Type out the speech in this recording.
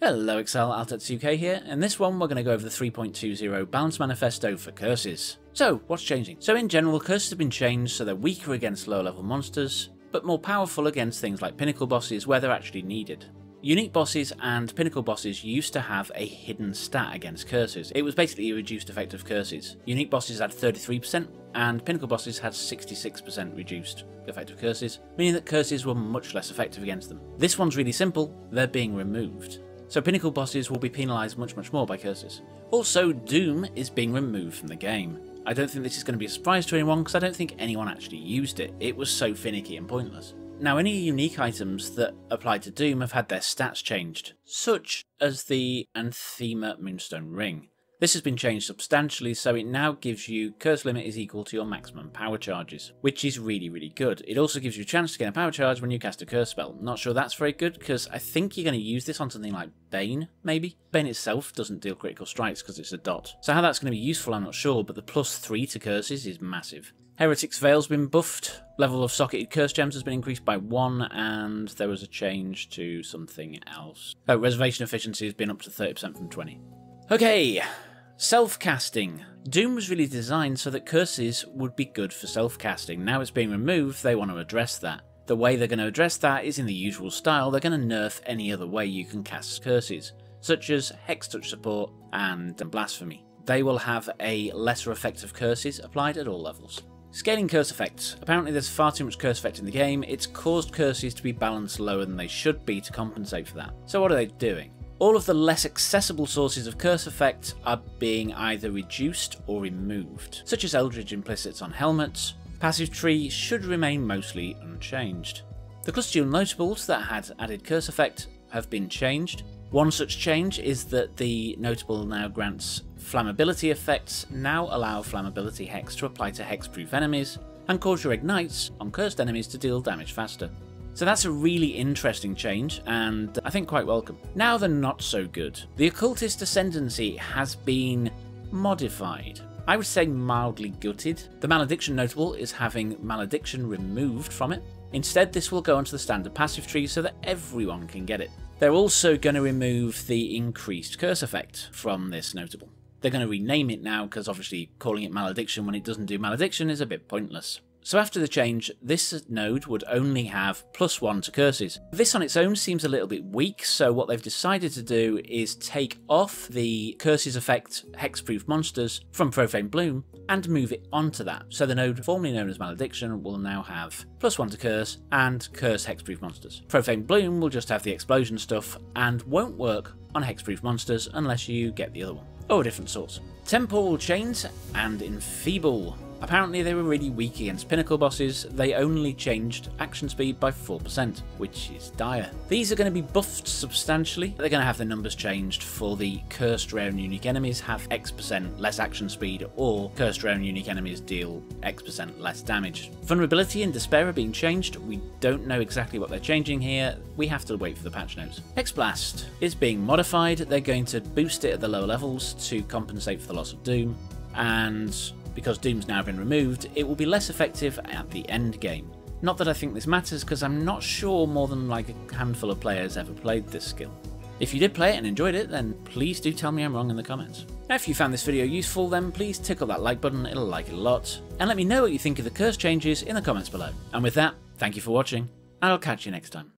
Hello Exile, Altets UK here. In this one we're going to go over the 3.20 Balance Manifesto for curses. So, what's changing? So in general, curses have been changed so they're weaker against lower level monsters, but more powerful against things like pinnacle bosses where they're actually needed. Unique bosses and pinnacle bosses used to have a hidden stat against curses. It was basically a reduced effect of curses. Unique bosses had 33% and pinnacle bosses had 66% reduced effect of curses, meaning that curses were much less effective against them. This one's really simple, they're being removed. So pinnacle bosses will be penalised much more by curses. Also, Doom is being removed from the game. I don't think this is going to be a surprise to anyone because I don't think anyone actually used it. It was so finicky and pointless. Now, any unique items that apply to Doom have had their stats changed, such as the Anthema Moonstone Ring. This has been changed substantially, so it now gives you curse limit is equal to your maximum power charges, which is really good. It also gives you a chance to get a power charge when you cast a curse spell. Not sure that's very good, because I think you're going to use this on something like Bane, maybe? Bane itself doesn't deal critical strikes because it's a dot. So how that's going to be useful I'm not sure, but the +3 to curses is massive. Heretic's Veil's been buffed, level of socketed curse gems has been increased by 1, and there was a change to something else. Oh, reservation efficiency has been up to 30% from 20. Okay, self-casting. Doom was really designed so that curses would be good for self-casting. Now it's being removed, they want to address that. The way they're going to address that is in the usual style. They're going to nerf any other way you can cast curses, such as Hex Touch support and Blasphemy. They will have a lesser effect of curses applied at all levels. Scaling curse effects. Apparently there's far too much curse effect in the game. It's caused curses to be balanced lower than they should be to compensate for that. So what are they doing? All of the less accessible sources of curse effect are being either reduced or removed, such as Eldritch Implicits on helmets. Passive tree should remain mostly unchanged. The cluster notables that had added curse effect have been changed. One such change is that the notable now grants flammability effects, now allow flammability hex to apply to hexproof enemies, and cause your ignites on cursed enemies to deal damage faster. So that's a really interesting change, and I think quite welcome. Now the not so good. The Occultist Ascendancy has been modified. I would say mildly gutted. The Malediction notable is having Malediction removed from it. Instead, this will go onto the standard passive tree so that everyone can get it. They're also going to remove the increased curse effect from this notable. They're going to rename it now because obviously calling it Malediction when it doesn't do Malediction is a bit pointless. So after the change, this node would only have +1 to curses. This on its own seems a little bit weak, so what they've decided to do is take off the curses effect hexproof monsters from Profane Bloom and move it onto that. So the node formerly known as Malediction will now have +1 to curse and curse hexproof monsters. Profane Bloom will just have the explosion stuff and won't work on hexproof monsters unless you get the other one. Or a different source. Temporal Chains and Enfeeble. Apparently they were really weak against pinnacle bosses. They only changed action speed by 4%, which is dire. These are going to be buffed substantially. They're going to have the numbers changed for the cursed rare and unique enemies have X% less action speed, or cursed rare and unique enemies deal X% less damage. Vulnerability and Despair are being changed. We don't know exactly what they're changing here. We have to wait for the patch notes. Hexblast is being modified. They're going to boost it at the lower levels to compensate for the loss of Doom, and because Doom's now been removed, it will be less effective at the end game. Not that I think this matters, because I'm not sure more than like a handful of players ever played this skill. If you did play it and enjoyed it, then please do tell me I'm wrong in the comments. Now, if you found this video useful, then please tickle that like button, it'll like it a lot, and let me know what you think of the curse changes in the comments below. And with that, thank you for watching, and I'll catch you next time.